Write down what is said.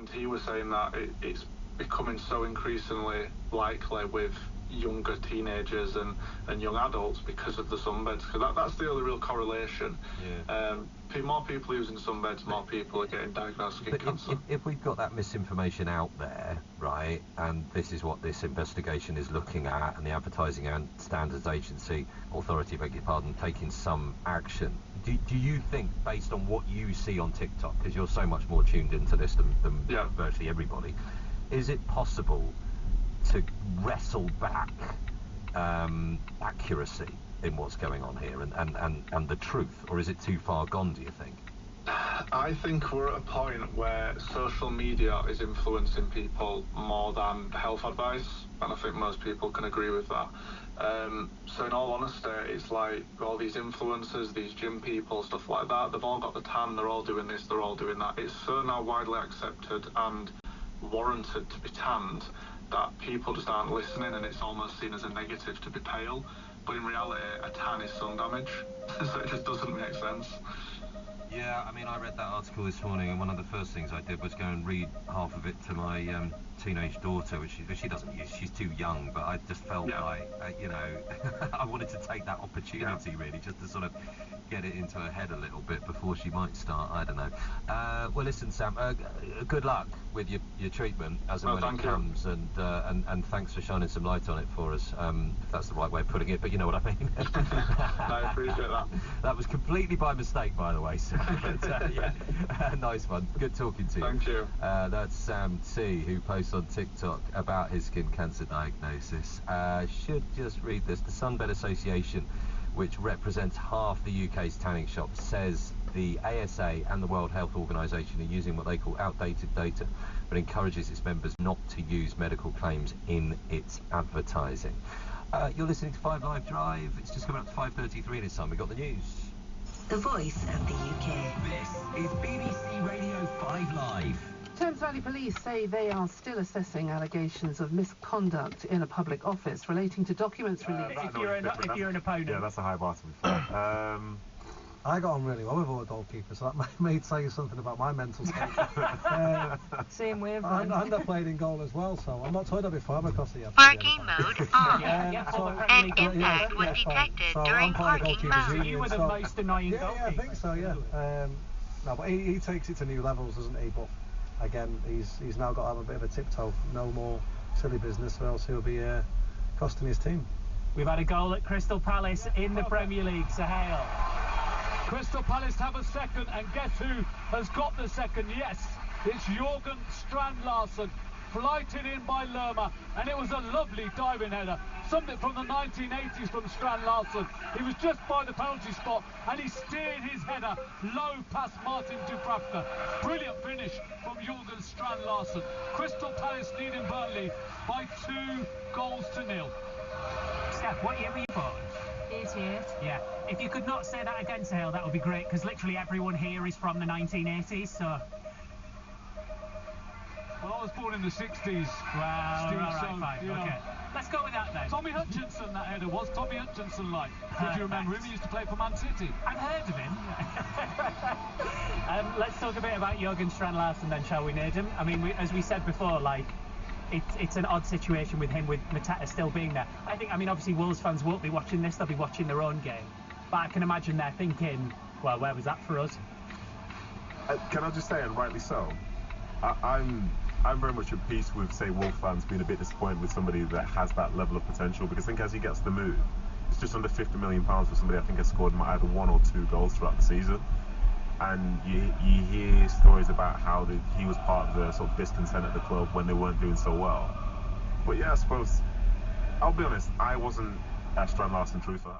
and he was saying that it's becoming so increasingly likely with younger teenagers and young adults because of the sunbeds, because that's the only real correlation. More people using sunbeds, more people are getting diagnosed with skin cancer. If we've got that misinformation out there, right, and this is what this investigation is looking at, and the Advertising and Standards Agency Authority, beg your pardon, taking some action, do you think, based on what you see on TikTok, because you're so much more tuned into this than virtually everybody, is it possible to wrestle back accuracy in what's going on here and the truth, or is it too far gone, do you think? I think we're at a point where social media is influencing people more than health advice, and I think most people can agree with that. So in all honesty, it's like all these influencers, these gym people, stuff like that, they've all got the tan, they're all doing this, they're all doing that. It's so now widely accepted and warranted to be tanned that people just aren't listening, and it's almost seen as a negative to be pale. But in reality, a tan is sun damage, so it just doesn't make sense. Yeah, I mean, I read that article this morning, and one of the first things I did was go and read half of it to my teenage daughter, which she doesn't use, she's too young, but I just felt like, you know, I wanted to take that opportunity, really, just to sort of get it into her head a little bit before she might start, I don't know. Well, listen, Sam, good luck with your treatment as and when it comes, and thanks for shining some light on it for us, if that's the right way of putting it, but you know what I mean. I appreciate that. That was completely by mistake, by the way, Sam. But, yeah, nice one. Good talking to you. Thank you. That's Sam T, who posts on TikTok about his skin cancer diagnosis. Should just read this. The Sunbed Association, which represents half the UK's tanning shops, says the ASA and the World Health Organization are using what they call outdated data, but encourages its members not to use medical claims in its advertising. You're listening to 5 Live Drive. It's just coming up to 5:33 this time. We've got the news. The voice of the UK. This is BBC Radio 5 Live. Thames Valley Police say they are still assessing allegations of misconduct in a public office relating to documents released. If you're an opponent. Yeah, that's a high bar to be fair. I got on really well with all the goalkeepers, so that may tell you something about my mental state. Same way. And I played in goal as well, so I'm not told that before. I'm across the Parking mode on. An impact was detected during parking mode. So you were the most annoying goalkeeper. Yeah, I think so, yeah. No, but he takes it to new levels, doesn't he? But again, he's now got to have a bit of a tiptoe. No more silly business, or else he'll be costing his team. We've had a goal at Crystal Palace in the Premier League, Sahel. Crystal Palace have a second, and guess who has got the second? Yes, it's Jürgen Strand-Larsen, flighted in by Lerma, and it was a lovely diving header, something from the 1980s from Strand-Larsen. He was just by the penalty spot, and he steered his header low past Martin Dubravka. Brilliant finish from Jürgen Strand-Larsen. Crystal Palace leading Burnley by 2-0. Steph, what year were you born? 88. Yeah. If you could not say that again, Sahel, that would be great, because literally everyone here is from the 1980s, so... Well, I was born in the 60s. Well, Steve, right, so, fine, you know. okay. Let's go with that then. Tommy Hutchinson, that header was. Tommy Hutchinson, like. Did you remember him? He used to play for Man City. I've heard of him. Let's talk a bit about Jürgen Strand-Larsen then, shall we, Nedum? I mean, as we said before, like, it's an odd situation with him, with Mateta still being there. I mean, obviously Wolves fans won't be watching this, they'll be watching their own game. But I can imagine they're thinking, well, where was that for us? Can I just say, and rightly so, I'm very much at peace with, say, Wolves fans being a bit disappointed with somebody that has that level of potential, because I think as he gets the move, it's just under £50 million for somebody I think has scored either 1 or 2 goals throughout the season. And you hear stories about how he was part of the sort of discontent at the club when they weren't doing so well. But yeah, I suppose, I'll be honest, I wasn't a Strand-Larsen truther.